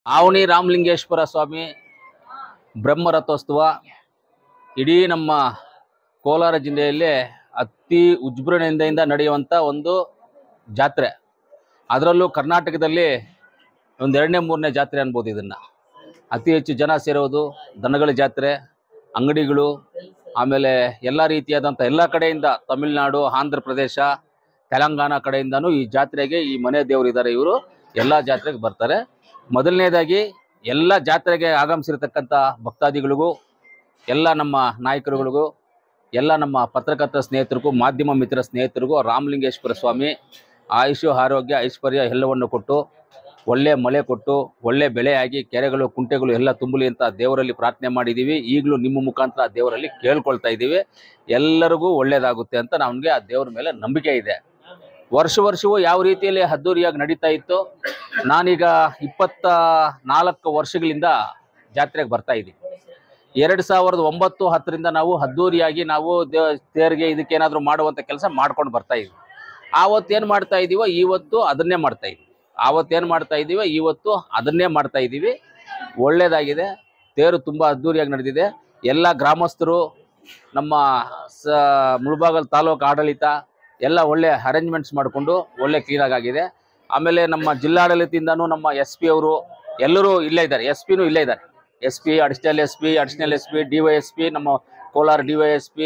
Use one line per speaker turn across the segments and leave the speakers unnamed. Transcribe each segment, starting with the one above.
ಆವನಿ ರಾಮಲಿಂಗೇಶ್ವರ ಸ್ವಾಮಿ ಬ್ರಹ್ಮರಥೋತ್ಸವ ಇಡೀ ನಮ್ಮ ಕೋಲಾರ ಜಿಲ್ಲೆಯಲ್ಲಿ ಅತಿ ಉಜ್ಬೃಣೆಯಿಂದ ನಡೆಯುವಂಥ ಒಂದು ಜಾತ್ರೆ. ಅದರಲ್ಲೂ ಕರ್ನಾಟಕದಲ್ಲಿ ಒಂದು ಎರಡನೇ ಮೂರನೇ ಜಾತ್ರೆ ಅನ್ಬೋದು. ಇದನ್ನು ಅತಿ ಹೆಚ್ಚು ಜನ ಸೇರೋದು ದನಗಳ ಜಾತ್ರೆ, ಅಂಗಡಿಗಳು, ಆಮೇಲೆ ಎಲ್ಲ ರೀತಿಯಾದಂಥ ಎಲ್ಲ ಕಡೆಯಿಂದ ತಮಿಳುನಾಡು, ಆಂಧ್ರ ಪ್ರದೇಶ, ತೆಲಂಗಾಣ ಕಡೆಯಿಂದನೂ ಈ ಜಾತ್ರೆಗೆ ಈ ಮನೆ ದೇವರಿದ್ದಾರೆ. ಇವರು ಎಲ್ಲ ಜಾತ್ರೆಗೆ ಬರ್ತಾರೆ. ಮೊದಲನೇದಾಗಿ ಎಲ್ಲ ಜಾತ್ರೆಗೆ ಆಗಮಿಸಿರ್ತಕ್ಕಂಥ ಭಕ್ತಾದಿಗಳಿಗೂ, ಎಲ್ಲ ನಮ್ಮ ನಾಯಕರುಗಳಿಗೂ, ಎಲ್ಲ ನಮ್ಮ ಪತ್ರಕರ್ತರ ಸ್ನೇಹಿತರಿಗೂ, ಮಾಧ್ಯಮ ಮಿತ್ರ ಸ್ನೇಹಿತರಿಗೂ ರಾಮಲಿಂಗೇಶ್ವರ ಸ್ವಾಮಿ ಆಯುಷು, ಆರೋಗ್ಯ, ಐಶ್ವರ್ಯ ಎಲ್ಲವನ್ನು ಕೊಟ್ಟು, ಒಳ್ಳೆ ಮಳೆ ಕೊಟ್ಟು, ಒಳ್ಳೆ ಬೆಳೆಯಾಗಿ, ಕೆರೆಗಳು ಕುಂಟೆಗಳು ಎಲ್ಲ ತುಂಬಲಿ ಅಂತ ದೇವರಲ್ಲಿ ಪ್ರಾರ್ಥನೆ ಮಾಡಿದ್ದೀವಿ. ಈಗಲೂ ನಿಮ್ಮ ಮುಖಾಂತರ ದೇವರಲ್ಲಿ ಕೇಳ್ಕೊಳ್ತಾ ಇದ್ದೀವಿ. ಎಲ್ಲರಿಗೂ ಒಳ್ಳೆಯದಾಗುತ್ತೆ ಅಂತ ನಮಗೆ ಆ ದೇವರ ಮೇಲೆ ನಂಬಿಕೆ ಇದೆ. ವರ್ಷವೂ ಯಾವ ರೀತಿಯಲ್ಲಿ ಅದ್ದೂರಿಯಾಗಿ ನಡೀತಾ ಇತ್ತು. ನಾನೀಗ 24 ವರ್ಷಗಳಿಂದ ಜಾತ್ರೆಗೆ ಬರ್ತಾ ಇದ್ದೀನಿ. 2009-10ರಿಂದ ನಾವು ಅದ್ದೂರಿಯಾಗಿ ನಾವು ತೇರಿಗೆ ಇದಕ್ಕೇನಾದರೂ ಮಾಡುವಂಥ ಕೆಲಸ ಮಾಡ್ಕೊಂಡು ಬರ್ತಾ ಇದ್ವಿ. ಆವತ್ತೇನು ಮಾಡ್ತಾ ಇದ್ದೀವೋ ಇವತ್ತು ಅದನ್ನೇ ಮಾಡ್ತಾ ಇದ್ವಿ. ಆವತ್ತೇನು ಮಾಡ್ತಾ ಇದ್ದೀವೋ ಇವತ್ತು ಅದನ್ನೇ ಮಾಡ್ತಾ ಇದ್ದೀವಿ. ಒಳ್ಳೆಯದಾಗಿದೆ. ತೇರು ತುಂಬ ಅದ್ದೂರಿಯಾಗಿ ನಡೆದಿದೆ. ಎಲ್ಲ ಗ್ರಾಮಸ್ಥರು, ನಮ್ಮ ಮುಳಬಾಗಿಲು ತಾಲೂಕು ಆಡಳಿತ ಎಲ್ಲ ಒಳ್ಳೆ ಅರೇಂಜ್ಮೆಂಟ್ಸ್ ಮಾಡಿಕೊಂಡು ಒಳ್ಳೆ ಕ್ಲೀನಾಗಿ ಆಗಿದೆ. ಆಮೇಲೆ ನಮ್ಮ ಜಿಲ್ಲಾಡಳಿತದಿಂದನೂ ನಮ್ಮ SP ಅವರು ಎಲ್ಲರೂ ಇಲ್ಲೇ ಇದ್ದಾರೆ. SP ಇಲ್ಲೇ ಇದ್ದಾರೆ. SP, ಅಡಿಷನಲ್ SP, DYSP, ನಮ್ಮ ಕೋಲಾರ DYSP,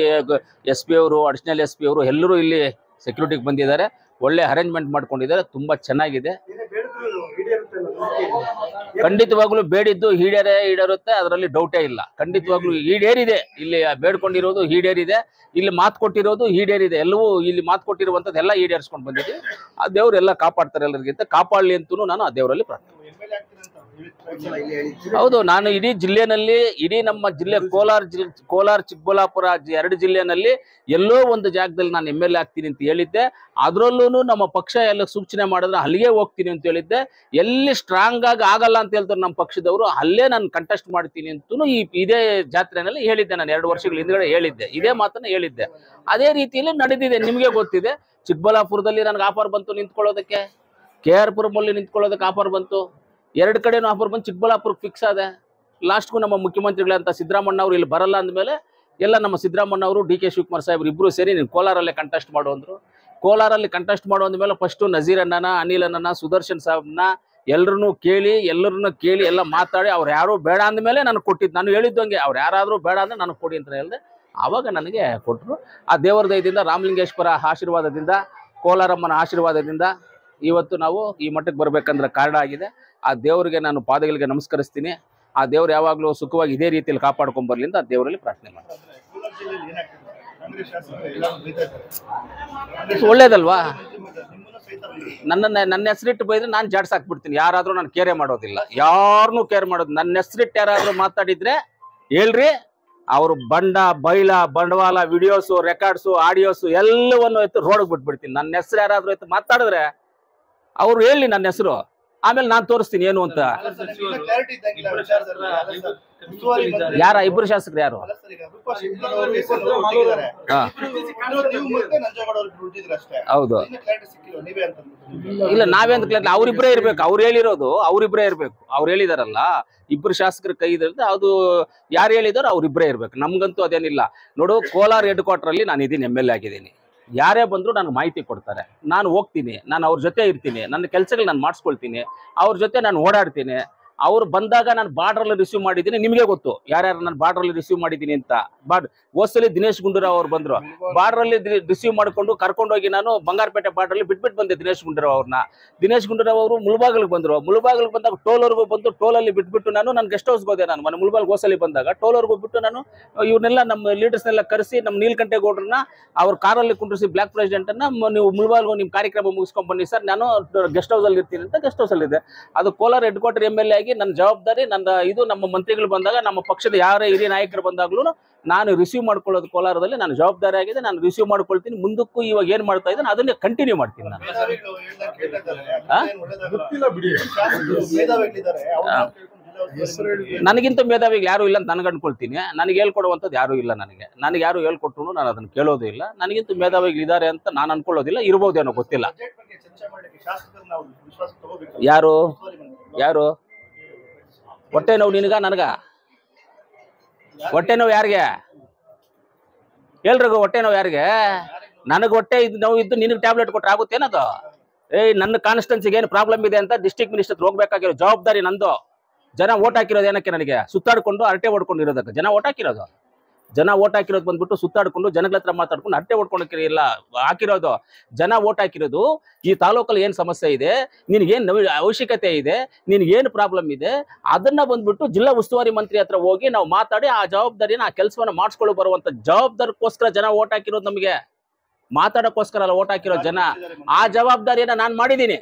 SP ಅವರು, ಅಡಿಷನಲ್ SP ಅವರು ಎಲ್ಲರೂ ಇಲ್ಲಿ ಸೆಕ್ಯೂರಿಟಿಗೆ ಬಂದಿದ್ದಾರೆ. ಒಳ್ಳೆ ಅರೇಂಜ್ಮೆಂಟ್ ಮಾಡ್ಕೊಂಡಿದ್ದಾರೆ. ತುಂಬ ಚೆನ್ನಾಗಿದೆ. ಖಂಡಿತವಾಗ್ಲೂ ಬೇಡಿದ್ದು ಈಡೇರುತ್ತೆ, ಅದರಲ್ಲಿ ಡೌಟೇ ಇಲ್ಲ. ಖಂಡಿತವಾಗ್ಲೂ ಈಡೇರಿದೆ. ಇಲ್ಲಿ ಬೇಡ್ಕೊಂಡಿರೋದು ಈಡೇರಿದೆ. ಇಲ್ಲಿ ಮಾತು ಕೊಟ್ಟಿರೋದು ಈಡೇರಿದೆ. ಎಲ್ಲವೂ ಇಲ್ಲಿ ಮಾತು ಕೊಟ್ಟಿರುವಂಥದ್ದು ಎಲ್ಲ ಈಡೇರಿಸ್ಕೊಂಡು ಬಂದಿದ್ದೀವಿ. ಆ ದೇವರು ಎಲ್ಲ ಕಾಪಾಡ್ತಾರೆ. ಎಲ್ಲರಿಗಿಂತ ಕಾಪಾಡಲಿ ಅಂತೂ ನಾನು ಆ ದೇವರಲ್ಲಿ ಪ್ರಾರ್ಥನೆ. ಹೌದು, ನಾನು ಇಡೀ ಜಿಲ್ಲೆನಲ್ಲಿ, ಇಡೀ ನಮ್ಮ ಜಿಲ್ಲೆ ಕೋಲಾರ ಚಿಕ್ಕಬಳ್ಳಾಪುರ 2 ಜಿಲ್ಲೆನಲ್ಲಿ ಎಲ್ಲೋ ಒಂದು ಜಾಗದಲ್ಲಿ ನಾನು MLA ಆಗ್ತೀನಿ ಅಂತ ಹೇಳಿದ್ದೆ. ಅದರಲ್ಲೂ ನಮ್ಮ ಪಕ್ಷ ಎಲ್ಲ ಸೂಚನೆ ಮಾಡಿದ್ರೆ ಅಲ್ಲಿಗೆ ಹೋಗ್ತೀನಿ ಅಂತ ಹೇಳಿದ್ದೆ. ಎಲ್ಲಿ ಸ್ಟ್ರಾಂಗ್ ಆಗಿ ಆಗಲ್ಲ ಅಂತ ಹೇಳ್ತಾರೆ ನಮ್ಮ ಪಕ್ಷದವರು, ಅಲ್ಲೇ ನಾನು ಕಂಟೆಸ್ಟ್ ಮಾಡ್ತೀನಿ ಅಂತೂ ಇದೇ ಜಾತ್ರೆನಲ್ಲಿ ಹೇಳಿದ್ದೆ. ನಾನು 2 ವರ್ಷಗಳ ಹಿಂದ್ಗಡೆ ಹೇಳಿದ್ದೆ, ಇದೇ ಮಾತನ್ನ ಹೇಳಿದ್ದೆ. ಅದೇ ರೀತಿಯಲ್ಲಿ ನಡೆದಿದೆ. ನಿಮಗೆ ಗೊತ್ತಿದೆ, ಚಿಕ್ಕಬಳ್ಳಾಪುರದಲ್ಲಿ ನನಗೆ ಆಫರ್ ಬಂತು ನಿಂತ್ಕೊಳ್ಳೋದಕ್ಕೆ, KR ಪುರಮಲ್ಲಿ ನಿಂತ್ಕೊಳ್ಳೋದಕ್ಕೆ ಆಫರ್ ಬಂತು. 2 ಕಡೆನೂ ಆಫರ್ ಬಂದು ಚಿಕ್ಕಬಳ್ಳಾಪುರಕ್ಕೆ ಫಿಕ್ಸ್ ಆದೆ. ಲಾಸ್ಟ್ಗೂ ನಮ್ಮ ಮುಖ್ಯಮಂತ್ರಿಗಳಂತ ಸಿದ್ದರಾಮಣ್ಣ ಅವರು ಇಲ್ಲಿ ಬರಲ್ಲ ಅಂದಮೇಲೆ ಎಲ್ಲ ನಮ್ಮ ಸಿದ್ದರಾಮಣ್ಣ ಅವರು, DK ಶಿವಕುಮಾರ್ ಸಾಹೇಬ್ರು ಇಬ್ಬರು ಸೇರಿ ನೀನು ಕೋಲಾರಲ್ಲೇ ಕಂಟೆಸ್ಟ್ ಮಾಡು ಅಂದರು. ಕೋಲಾರಲ್ಲಿ ಕಂಟೆಸ್ಟ್ ಮಾಡೋ ಅಂದಮೇಲೆ ಫಸ್ಟು ನಜೀರ್ ಅಣ್ಣನ, ಅನಿಲ್ ಅಣ್ಣನ, ಸುದರ್ಶನ್ ಸಾಹೇಬ್ನ ಎಲ್ಲರನ್ನೂ ಕೇಳಿ ಎಲ್ಲ ಮಾತಾಡಿ ಅವ್ರು ಯಾರು ಬೇಡ ಅಂದಮೇಲೆ ನನಗೆ ಕೊಟ್ಟಿದ್ದು. ನಾನು ಹೇಳಿದ್ದಂಗೆ ಅವ್ರು ಯಾರಾದರೂ ಬೇಡ ಅಂದರೆ ನನಗೆ ಕೊಡಿ ಅಂತ ಹೇಳಿದೆ. ಆವಾಗ ನನಗೆ ಕೊಟ್ಟರು. ಆ ದೇವರ ದಯದಿಂದ, ರಾಮಲಿಂಗೇಶ್ವರ ಆಶೀರ್ವಾದದಿಂದ, ಕೋಲಾರಮ್ಮನ ಆಶೀರ್ವಾದದಿಂದ ಇವತ್ತು ನಾವು ಈ ಮಟ್ಟಕ್ಕೆ ಬರಬೇಕಂದ್ರೆ ಕಾರಣ ಆಗಿದೆ. ಆ ದೇವರಿಗೆ ನಾನು ಪಾದಗಳಿಗೆ ನಮಸ್ಕರಿಸ್ತೀನಿ. ಆ ದೇವ್ರು ಯಾವಾಗಲೂ ಸುಖವಾಗಿ ಇದೇ ರೀತಿಯಲ್ಲಿ ಕಾಪಾಡ್ಕೊಂಡು ಬರಲಿ ಅಂತ ಆ ದೇವರಲ್ಲಿ ಪ್ರಾರ್ಥನೆ ಮಾಡ್ತೀನಿ. ಒಳ್ಳೇದಲ್ವಾ? ನನ್ನ ಹೆಸರಿಟ್ಟು ಬೈದ್ರೆ ನಾನು ಜಾಡ್ಸಾಕ್ಬಿಡ್ತೀನಿ. ಯಾರಾದರೂ ನಾನು ಕೇರೆ ಮಾಡೋದಿಲ್ಲ, ಯಾರನ್ನೂ ಕೇರ್ ಮಾಡೋದು. ನನ್ನ ಹೆಸರಿಟ್ಟು ಯಾರಾದರೂ ಮಾತಾಡಿದ್ರೆ ಹೇಳ್ರಿ, ಅವರು ಬಂಡವಾಳ ವಿಡಿಯೋಸು, ರೆಕಾರ್ಡ್ಸು, ಆಡಿಯೋಸು ಎಲ್ಲವನ್ನು ಎತ್ತು ರೋಡ್ಗೆ ಬಿಟ್ಬಿಡ್ತೀನಿ. ನನ್ನ ಹೆಸರು ಯಾರಾದರೂ ಎತ್ತು ಮಾತಾಡಿದ್ರೆ ಅವ್ರು ಹೇಳಿ ನನ್ನ ಹೆಸರು, ಆಮೇಲೆ ನಾನು ತೋರಿಸ್ತೀನಿ ಏನು ಅಂತ. ಯಾರ ಇಬ್ಬರು ಶಾಸಕರು ಯಾರು? ಹೌದು, ಇಲ್ಲ ನಾವೇಂತ ಕ್ಲಾರಿಟಿ, ಅವ್ರಿಬ್ರೇ ಇರ್ಬೇಕು. ಅವ್ರು ಹೇಳಿರೋದು ಅವ್ರಿಬ್ರೇ ಇರ್ಬೇಕು. ಅವ್ರು ಹೇಳಿದಾರಲ್ಲ, ಇಬ್ಬರು ಶಾಸಕರ ಕೈ ಇದೆ. ಅದು ಯಾರು ಹೇಳಿದಾರೋ ಅವ್ರಿಬ್ರೇ ಇರ್ಬೇಕು. ನಮ್ಗಂತೂ ಅದೇನಿಲ್ಲ. ನೋಡು, ಕೋಲಾರ ಹೆಡ್ ಕ್ವಾರ್ಟರ್ ಅಲ್ಲಿ ನಾನು ಇದೀನಿ, MLA ಆಗಿದ್ದೀನಿ. ಯಾರೇ ಬಂದರೂ ನನಗೆ ಮಾಹಿತಿ ಕೊಡ್ತಾರೆ. ನಾನು ಹೋಗ್ತೀನಿ, ನಾನು ಅವ್ರ ಜೊತೆ ಇರ್ತೀನಿ, ನನ್ನ ಕೆಲಸಗಳು ನಾನು ಮಾಡಿಸ್ಕೊಳ್ತೀನಿ, ಅವ್ರ ಜೊತೆ ನಾನು ಓಡಾಡ್ತೀನಿ. ಅವ್ರು ಬಂದಾಗ ನಾನು ಬಾರ್ಡ್ರಲ್ಲಿ ರಿಸೀವ್ ಮಾಡಿದ್ದೀನಿ. ನಿಮಗೆ ಗೊತ್ತು ಯಾರ್ಯಾರು ನಾನು ಬಾರ್ಡ್ರಲ್ಲಿ ರಿಸೀವ್ ಮಾಡಿದ್ದೀನಿ ಅಂತ. ಹೋದ್ಸಲಿ ದಿನೇಶ್ ಗುಂಡೂರಾವ್ ಅವ್ರು ಬಂದರು. ಬಾರ್ಡ್ರಲ್ಲಿ ರಿಸೀವ್ ಮಾಡಿಕೊಂಡು ಕರ್ಕೊಂಡೋಗಿ ನಾನು ಬಂಗಾರಪೇಟೆ ಬಾರ್ಡ್ರಲ್ಲಿ ಬಿಟ್ಬಿಟ್ಟು ಬಂದೆ ದಿನೇಶ್ ಗುಂಡೂರಾವ್ ಅವ್ರನ್ನ. ದಿನೇಶ್ ಗುಂಡೂರಾವ್ ಅವರು ಮುಳಬಾಗಿಲಿಗೆ ಬಂದರು. ಮುಳಬಾಗಿಲಿಗೆ ಬಂದಾಗ ಟೋಲ್ವರೆಗೂ ಬಂದು ಟೋಲಲ್ಲಿ ಬಿಟ್ಬಿಟ್ಟು ನಾನು ಗೆಸ್ಟ್ ಹೌಸ್ಗೆ ಹೋದೆ. ನಾನು ಮನೆ ಮುಳಬಾಗಿಲು ಹೋಸಲಿ ಬಂದಾಗ ಟೋಲ್ವರೆಗೂ ಬಿಟ್ಟು ನಾನು ಇವ್ರನ್ನೆಲ್ಲ ನಮ್ಮ ಲೀಡರ್ಸ್ನೆಲ್ಲ ಕರೆಸಿ, ನಮ್ಮ ನೀಲಕಂಠೇಗೌಡರನ್ನ ಅವ್ರ ಕಾರಲ್ಲಿ ಕುಂಡ್ರಿಸಿ, ಬ್ಲಾಕ್ ಪ್ರೆಸಿಡೆಂಟನ್ನು ನೀವು ಮುಳಬಾಗಿಲು ನಿಮ್ಮ ಕಾರ್ಯಕ್ರಮ ಮುಗಿಸ್ಕೊಂಡು ಬನ್ನಿ ಸರ್, ನಾನು ಗೆಸ್ಟ್ ಹೌಸಲ್ಲಿ ಇರ್ತೀನಿ ಅಂತ ಗೆಸ್ಟ್ ಹೌಸಲ್ಲಿದೆ. ಅದು ಕೋಲಾರ ಹೆಡ್ ಕ್ವಾರ್ಟರ್ MLA ಆಗಿ ನನ್ನ ಜವಾಬ್ದಾರಿ, ಇದು ನಮ್ಮ ಮಂತ್ರಿಗಳು ಬಂದಾಗ, ನಮ್ಮ ಪಕ್ಷದ ಯಾರೇ ಹಿರಿಯ ನಾಯಕರು ಬಂದಾಗ್ಲೂ ನಾನು ರಿಸೀವ್ ಮಾಡ್ಕೊಳ್ಳೋದು ಕೋಲಾರದಲ್ಲಿ ನನ್ನ ಜವಾಬ್ದಾರಿ ಆಗಿದೆ. ನಾನು ರಿಸೀವ್ ಮಾಡ್ಕೊಳ್ತೀನಿ. ಮುಂದಕ್ಕೂ ಇವಾಗ ಏನು ಮಾಡ್ತಾ ಇದ್ದೀನಿ ಅದನ್ನೇ ಕಂಟಿನ್ಯೂ ಮಾಡ್ತೀನಿ ನಾನು. ನನಗಿಂತ ಮೇಧಾವಿಗಳು ಯಾರು ಇಲ್ಲ ಅಂತ ನನಗೆ ಅನ್ಕೊಳ್ತೀನಿ. ನನಗೆ ಹೇಳ್ಕೊಡುವಂಥದ್ದು ಯಾರು ಇಲ್ಲ. ನನಗೆ ಯಾರು ಹೇಳ್ಕೊಟ್ರು ನಾನು ಅದನ್ನು ಕೇಳೋದು ಇಲ್ಲ. ನನಗಿಂತ ಮೇಧಾವಿಗಳು ಇದ್ದಾರೆ ಅಂತ ನಾನು ಅನ್ಕೊಳ್ಳೋದಿಲ್ಲ. ಇರ್ಬೋದೇನೋ ಗೊತ್ತಿಲ್ಲ. ಯಾರು ಹೊಟ್ಟೆ ನೋವು ನಿನಗ ನನಗ? ಹೊಟ್ಟೆ ನೋವು ಯಾರಿಗೆ ಹೇಳ್ರಿಗು? ಹೊಟ್ಟೆ ನೋವು ಯಾರಿಗೆ? ನನಗೆ ಹೊಟ್ಟೆ ನೋವು ಇದ್ದು ನಿನಗೆ ಟ್ಯಾಬ್ಲೆಟ್ ಕೊಟ್ರೆ ಆಗುತ್ತೇನದು? ನನ್ನ ಕಾನ್ಸ್ಟಿಟ್ಯೂನ್ಸಿಗೆ ಏನು ಪ್ರಾಬ್ಲಮ್ ಇದೆ ಅಂತ ಡಿಸ್ಟ್ರಿಕ್ಟ್ ಮಿನಿಸ್ಟರ್ ಹೋಗ್ಬೇಕಾಗಿರೋ ಜವಾಬ್ದಾರಿ ನಂದು. ಜನ ಓಟ್ ಹಾಕಿರೋದು ಏನಕ್ಕೆ? ನನಗೆ ಸುತ್ತಾಡ್ಕೊಂಡು ಅರಟೆ ಹೊಡ್ಕೊಂಡು ಇರೋದಕ್ಕೆ ಜನ ಓಟ್ ಹಾಕಿರೋದು. ಜನ ಓಟ್ ಹಾಕಿರೋದು ಬಂದ್ಬಿಟ್ಟು ಸುತ್ತಾಡ್ಕೊಂಡು ಜನಗಳ ಹತ್ರ ಮಾತಾಡ್ಕೊಂಡು ಅರಟೆ ಹೊಡ್ಕೊಂಡು ಇಲ್ಲ ಹಾಕಿರೋದು. ಜನ ಓಟ್ ಹಾಕಿರೋದು ಈ ತಾಲೂಕಲ್ಲಿ ಏನು ಸಮಸ್ಯೆ ಇದೆ, ನಿನಗೇನು ಅವಶ್ಯಕತೆ ಇದೆ, ನಿನಗೇನು ಪ್ರಾಬ್ಲಮ್ ಇದೆ, ಅದನ್ನ ಬಂದ್ಬಿಟ್ಟು ಜಿಲ್ಲಾ ಉಸ್ತುವಾರಿ ಮಂತ್ರಿ ಹತ್ರ ಹೋಗಿ ನಾವು ಮಾತಾಡಿ ಆ ಜವಾಬ್ದಾರಿನ ಆ ಕೆಲಸವನ್ನ ಮಾಡಿಸ್ಕೊಳ್ಳೋ ಬರುವಂತ ಜವಾಬ್ದಾರಿಗೋಸ್ಕರ ಜನ ಓಟ್ ಹಾಕಿರೋದು. ನಮಗೆ ಮಾತಾಡೋಕ್ಕೋಸ್ಕರ ಅಲ್ಲ ಓಟ್ ಹಾಕಿರೋ ಜನ. ಆ ಜವಾಬ್ದಾರಿಯನ್ನ ನಾನು ಮಾಡಿದ್ದೀನಿ.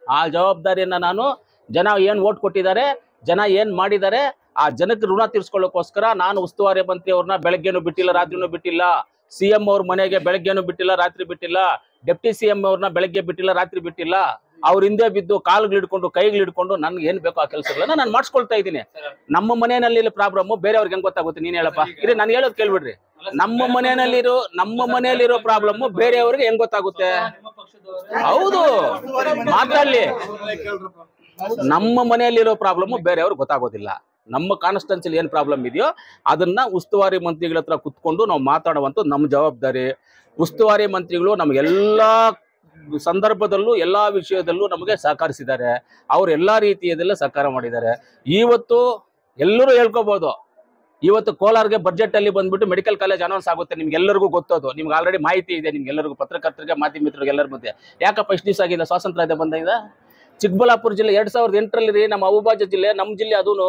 ಆ ಜವಾಬ್ದಾರಿಯನ್ನ ನಾನು ಜನ ಏನು ಓಟ್ ಕೊಟ್ಟಿದ್ದಾರೆ, ಜನ ಏನ್ ಮಾಡಿದ್ದಾರೆ, ಆ ಜನಕ್ಕೆ ಋಣ ತೀರ್ಸ್ಕೊಳ್ಳೋಕ್ಕೋಸ್ಕರ ನಾನು ಉಸ್ತುವಾರಿ ಮಂತ್ರಿ ಅವ್ರನ್ನ ಬೆಳಗ್ಗೆನೂ ಬಿಟ್ಟಿಲ್ಲ, ರಾತ್ರಿನೂ ಬಿಟ್ಟಿಲ್ಲ. ಸಿಎಂ ಅವ್ರ ಮನೆಗೆ ಬೆಳಗ್ಗೆನೂ ಬಿಟ್ಟಿಲ್ಲ, ರಾತ್ರಿ ಬಿಟ್ಟಿಲ್ಲ. ಡೆಪ್ಟಿ ಸಿಎಂ ಅವ್ರನ್ನ ಬೆಳಗ್ಗೆ ಬಿಟ್ಟಿಲ್ಲ, ರಾತ್ರಿ ಬಿಟ್ಟಿಲ್ಲ. ಅವ್ರ ಹಿಂದೆ ಬಿದ್ದು ಕಾಲ್ಗಳು ಹಿಡ್ಕೊಂಡು ಕೈಗಳು ಹಿಡ್ಕೊಂಡು ನನ್ಗೆ ಏನ್ ಬೇಕೋ ಆ ಕೆಲಸಗಳನ್ನ ನಾನು ಮಾಡಿಸ್ಕೊಳ್ತಾ ಇದ್ದೀನಿ. ನಮ್ಮ ಮನೆಯಲ್ಲಿ ಪ್ರಾಬ್ಲಮ್ ಬೇರೆಯವ್ರಿಗೆ ಹೆಂಗ್ ಗೊತ್ತಾಗುತ್ತೆ? ನೀನ್ ಹೇಳಪ್ಪ. ಇರಿ, ನಾನು ಹೇಳೋದು ಕೇಳ್ಬಿಡ್ರಿ. ನಮ್ಮ ಮನೆಯಲ್ಲಿರೋ ಪ್ರಾಬ್ಲಮ್ ಬೇರೆಯವ್ರಿಗೆ ಹೆಂಗ್ ಗೊತ್ತಾಗುತ್ತೆ? ಹೌದು, ಮಾತಾಡ್ಲಿ. ನಮ್ಮ ಮನೆಯಲ್ಲಿರೋ ಪ್ರಾಬ್ಲಮ್ ಬೇರೆಯವ್ರಿಗೆ ಗೊತ್ತಾಗೋದಿಲ್ಲ. ನಮ್ಮ ಕಾನ್ಸ್ಟಿಟ್ಯೂನ್ಸಿಲಿ ಏನ್ ಪ್ರಾಬ್ಲಮ್ ಇದೆಯೋ ಅದನ್ನ ಉಸ್ತುವಾರಿ ಮಂತ್ರಿಗಳ ಹತ್ರ ಕುತ್ಕೊಂಡು ನಾವು ಮಾತಾಡುವಂತ ನಮ್ಮ ಜವಾಬ್ದಾರಿ. ಉಸ್ತುವಾರಿ ಮಂತ್ರಿಗಳು ನಮಗೆಲ್ಲಾ ಸಂದರ್ಭದಲ್ಲೂ ಎಲ್ಲಾ ವಿಷಯದಲ್ಲೂ ನಮಗೆ ಸಹಕರಿಸಿದ್ದಾರೆ. ಅವ್ರು ಎಲ್ಲಾ ರೀತಿಯದೆಲ್ಲ ಸಹಕಾರ ಮಾಡಿದ್ದಾರೆ. ಇವತ್ತು ಎಲ್ಲರೂ ಹೇಳ್ಕೋಬಹುದು, ಇವತ್ತು ಕೋಲಾರ್ಗೆ ಬಜೆಟ್ ಅಲ್ಲಿ ಬಂದ್ಬಿಟ್ಟು ಮೆಡಿಕಲ್ ಕಾಲೇಜ್ ಅನೌನ್ಸ್ ಆಗುತ್ತೆ. ನಿಮ್ಗೆಲ್ಲರಿಗೂ ಗೊತ್ತೋದು, ನಿಮ್ಗೆ ಆಲ್ರೆಡಿ ಮಾಹಿತಿ ಇದೆ. ನಿಮ್ಗೆಲ್ಲರಿಗೂ ಪತ್ರಕರ್ತರಿಗೆ, ಮಾಧ್ಯಮ ಮಿತ್ರರಿಗೆ ಎಲ್ಲರ ಮಧ್ಯೆ. ಯಾಕಪ್ಪ ಇಷ್ಟು ದಿವಸ ಆಗಿಲ್ಲ? ಸ್ವಾತಂತ್ರ್ಯ ಬಂದಿದೆ. ಚಿಕ್ಕಬಳ್ಳಾಪುರ ಜಿಲ್ಲೆ 2008ರಲ್ಲಿ ನಮ್ಮ ಅವಿಭಾಜ್ಯ ಜಿಲ್ಲೆ, ನಮ್ಮ ಜಿಲ್ಲೆ. ಅದೂನು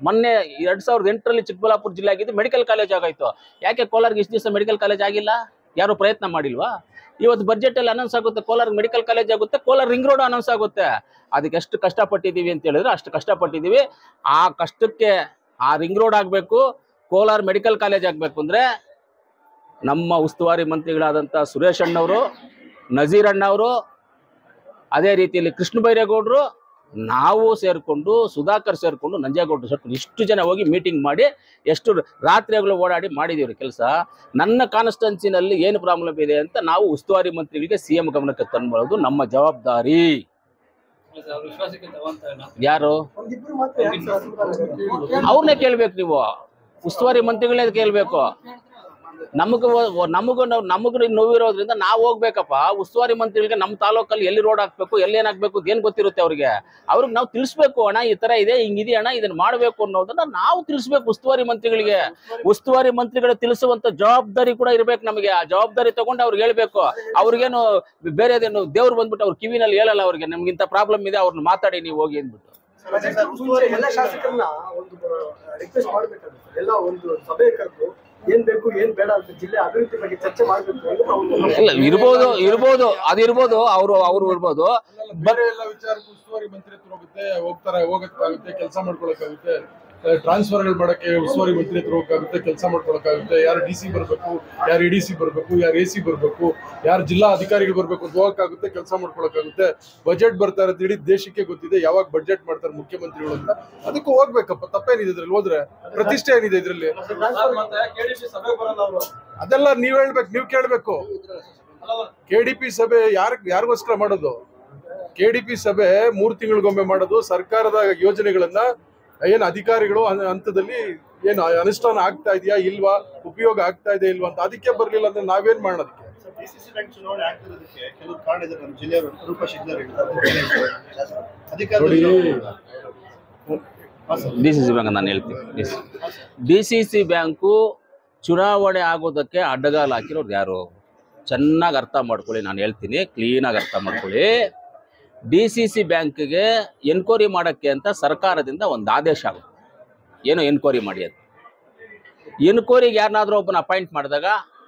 ಮೊನ್ನೆ 2008ರಲ್ಲಿ ಚಿಕ್ಕಬಳ್ಳಾಪುರ ಜಿಲ್ಲೆ ಆಗಿದ್ದು ಮೆಡಿಕಲ್ ಕಾಲೇಜ್ ಆಗಾಯ್ತು. ಯಾಕೆ ಕೋಲಾರ್ಗೆ ಇಷ್ಟು ದಿವಸ ಮೆಡಿಕಲ್ ಕಾಲೇಜ್ ಆಗಿಲ್ಲ? ಯಾರು ಪ್ರಯತ್ನ ಮಾಡಿಲ್ವಾ? ಇವತ್ತು ಬಜೆಟ್ ಅಲ್ಲಿ ಅನೌನ್ಸ್ ಆಗುತ್ತೆ, ಕೋಲಾರ್ ಮೆಡಿಕಲ್ ಕಾಲೇಜ್ ಆಗುತ್ತೆ, ಕೋಲಾರ್ ರಿಂಗ್ ರೋಡ್ ಅನೌನ್ಸ್ ಆಗುತ್ತೆ. ಅದಕ್ಕೆ ಎಷ್ಟು ಕಷ್ಟಪಟ್ಟಿದ್ದೀವಿ ಅಂತ ಹೇಳಿದ್ರೆ ಅಷ್ಟು ಕಷ್ಟಪಟ್ಟಿದ್ದೀವಿ. ಆ ಕಷ್ಟಕ್ಕೆ ಆ ರಿಂಗ್ ರೋಡ್ ಆಗಬೇಕು, ಕೋಲಾರ್ ಮೆಡಿಕಲ್ ಕಾಲೇಜ್ ಆಗಬೇಕು ಅಂದ್ರೆ ನಮ್ಮ ಉಸ್ತುವಾರಿ ಮಂತ್ರಿಗಳಾದಂಥ ಸುರೇಶ್ ಅಣ್ಣವರು, ನಜೀರ್ ಅಣ್ಣವರು, ಅದೇ ರೀತಿಯಲ್ಲಿ ಕೃಷ್ಣ ಬೈರೇಗೌಡರು, ನಾವು ಸೇರಿಕೊಂಡು, ಸುಧಾಕರ್ ಸೇರಿಕೊಂಡು, ನಂಜೇಗೌಡರು ಸೇರ್ಕೊಂಡು ಇಷ್ಟು ಜನ ಹೋಗಿ ಮೀಟಿಂಗ್ ಮಾಡಿ ಎಷ್ಟು ರಾತ್ರಿಗಳು ಓಡಾಡಿ ಮಾಡಿದೀವ್ರಿ ಕೆಲಸ. ನನ್ನ ಕಾನ್ಸ್ಟಿಟ್ಯೂನ್ಸಿನಲ್ಲಿ ಏನು ಪ್ರಾಬ್ಲಮ್ ಇದೆ ಅಂತ ನಾವು ಉಸ್ತುವಾರಿ ಮಂತ್ರಿಗಳಿಗೆ ಸಿಎಂ ಗಮನಕ್ಕೆ ತಂದ್ಬರೋದು ನಮ್ಮ ಜವಾಬ್ದಾರಿ. ಯಾರು? ಅವ್ರನ್ನೇ ಕೇಳ್ಬೇಕು ನೀವು, ಉಸ್ತುವಾರಿ ಮಂತ್ರಿಗಳೇ ಕೇಳ್ಬೇಕು. ನಮಗೂ ನೋವಿರೋದ್ರಿಂದ ನಾವು ಹೋಗ್ಬೇಕಪ್ಪ. ಉಸ್ತುವಾರಿ ಮಂತ್ರಿಗಳಿಗೆ ನಮ್ಮ ತಾಲೂಕಲ್ಲಿ ಎಲ್ಲಿ ರೋಡ್ ಹಾಕ್ಬೇಕು, ಎಲ್ಲಿ ಏನಾಗಬೇಕು ಏನ್ ಗೊತ್ತಿರುತ್ತೆ ಅವ್ರಿಗೆ ನಾವು ತಿಳಿಸ್ಬೇಕು. ಅಣ್ಣ ಈ ತರ ಇದೆ, ಹಿಂಗಿದೆ ಅಣ್ಣ, ಇದನ್ನ ಮಾಡ್ಬೇಕು ಅನ್ನೋದನ್ನ ನಾವು ತಿಳಿಸ್ಬೇಕು ಉಸ್ತುವಾರಿ ಮಂತ್ರಿಗಳಿಗೆ. ಉಸ್ತುವಾರಿ ಮಂತ್ರಿಗಳು ತಿಳಿಸುವಂತ ಜವಾಬ್ದಾರಿ ಕೂಡ ಇರ್ಬೇಕು ನಮಗೆ. ಆ ಜವಾಬ್ದಾರಿ ತಗೊಂಡು ಅವ್ರಿಗೆ ಹೇಳ್ಬೇಕು. ಅವ್ರಿಗೇನು ಬೇರೆದೇನು ದೇವ್ರು ಬಂದ್ಬಿಟ್ಟು ಅವ್ರ ಕಿವಿನಲ್ಲಿ ಹೇಳಲ್ಲ ಅವ್ರಿಗೆ, ನಮ್ಗೆ ಇಂಥ ಪ್ರಾಬ್ಲಮ್ ಇದೆ, ಅವ್ರನ್ನ ಮಾತಾಡಿ ನೀವು ಹೋಗಿ ಅಂದ್ಬಿಟ್ಟು.
ಎಲ್ಲ ಶಾಸಕರನ್ನ ಒಂದು ರಿಕ್ವೆಸ್ಟ್ ಮಾಡ್ಬೇಕಾಗುತ್ತೆ, ಎಲ್ಲ ಒಂದು ಸಭೆ ಕರೆದು ಏನ್ ಬೇಕು ಏನ್ ಬೇಡ ಅಂತ ಜಿಲ್ಲೆ ಅಭಿವೃದ್ಧಿ ಬಗ್ಗೆ ಚರ್ಚೆ ಮಾಡ್ಬೇಕು.
ಇಲ್ಲ, ಇರ್ಬೋದು ಅದಿರ್ಬೋದು, ಅವ್ರು ಇರ್ಬೋದು.
ಬೇರೆ ಎಲ್ಲ ವಿಚಾರಕ್ಕೂ ಉಸ್ತುವಾರಿ ಮಂತ್ರಿ ಹತ್ರ ಹೋಗಕ್ಕಾಗುತ್ತೆ, ಕೆಲಸ ಮಾಡ್ಕೊಳಕ್ಕಾಗುತ್ತೆ. ಟ್ರಾನ್ಸ್ಫರ್ಗಳು ಮಾಡಕ್ಕೆ ಉಸ್ತುವಾರಿ ಮಂತ್ರಿ ಹತ್ರ ಹೋಗಕ್ಕಾಗುತ್ತೆ, ಕೆಲಸ ಮಾಡ್ಕೊಳಕ್ಕಾಗುತ್ತೆ. ಯಾರು DC ಬರ್ಬೇಕು, ಯಾರು EDC ಬರ್ಬೇಕು, ಯಾರು AC ಬರ್ಬೇಕು, ಯಾರು ಜಿಲ್ಲಾ ಅಧಿಕಾರಿಗಳು ಬರ್ಬೇಕು ಅಂತ ಹೋಗಕ್ಕಾಗುತ್ತೆ, ಕೆಲಸ ಮಾಡ್ಕೊಳಕ್ಕಾಗುತ್ತೆ. ಬಜೆಟ್ ಬರ್ತಾ ಇರೋದು ಇಡೀ ದೇಶಕ್ಕೆ ಗೊತ್ತಿದೆ, ಯಾವಾಗ ಬಜೆಟ್ ಮಾಡ್ತಾರೆ ಮುಖ್ಯಮಂತ್ರಿಗಳು ಅಂತ. ಅದಕ್ಕೂ ಹೋಗ್ಬೇಕಪ್ಪ, ತಪ್ಪೇನಿದೆ ಇದ್ರಲ್ಲಿ? ಹೋದ್ರೆ ಪ್ರತಿಷ್ಠೆ ಏನಿದೆ ಇದ್ರಲ್ಲಿ? ಅದೆಲ್ಲ ನೀವ್ ಹೇಳ್ಬೇಕು, ನೀವ್ ಕೇಳ್ಬೇಕು. KDP ಸಭೆ ಯಾರಿಗೋಸ್ಕರ ಮಾಡೋದು? KDP ಸಭೆ 3 ತಿಂಗಳಿಗೊಮ್ಮೆ ಮಾಡೋದು. ಸರ್ಕಾರದ ಯೋಜನೆಗಳನ್ನ ಏನು ಅಧಿಕಾರಿಗಳು ಹಂತದಲ್ಲಿ ಏನು ಅನುಷ್ಠಾನ ಆಗ್ತಾ ಇದೆಯಾ ಇಲ್ವಾ, ಉಪಯೋಗ ಆಗ್ತಾ ಇದೆ ಇಲ್ವಾ ಅಂತ. ಅದಕ್ಕೆ ಬರ್ಲಿಲ್ಲ ಅಂದ್ರೆ ನಾವೇನ್ ಮಾಡೋದಕ್ಕೆ?
DCC ಬ್ಯಾಂಕ್ ಚುನಾವಣೆ ಆಗ್ತಿರೋದಕ್ಕೆ ಕೆಲವು ಕಾರಣ ಇದೆ. ನಮ್ಮ ಜಿಲ್ಲೆಯವರು
DCC ಬ್ಯಾಂಕ್ ನಾನು ಹೇಳ್ತೀನಿ. DCC ಬ್ಯಾಂಕು ಚುನಾವಣೆ ಆಗೋದಕ್ಕೆ ಅಡ್ಡಗಾಲ ಹಾಕಿರೋದು ಯಾರು? ಚೆನ್ನಾಗಿ ಅರ್ಥ ಮಾಡ್ಕೊಳ್ಳಿ, ನಾನು ಹೇಳ್ತೀನಿ, ಕ್ಲೀನಾಗಿ ಅರ್ಥ ಮಾಡ್ಕೊಳ್ಳಿ. DCC ಬ್ಯಾಂಕ್ಗೆ ಎನ್ಕ್ವೈರಿ ಮಾಡೋಕ್ಕೆ ಅಂತ ಸರ್ಕಾರದಿಂದ ಒಂದು ಆದೇಶ ಆಗುತ್ತೆ, ಏನೋ ಎನ್ಕ್ವೈರಿ ಮಾಡಿ ಅಂತ. ಎನ್ಕ್ವೈರಿಗೆ ಯಾರನ್ನಾದ್ರೂ ಒಬ್ಬನ ಅಪಾಯಿಂಟ್ ಮಾಡಿದಾಗ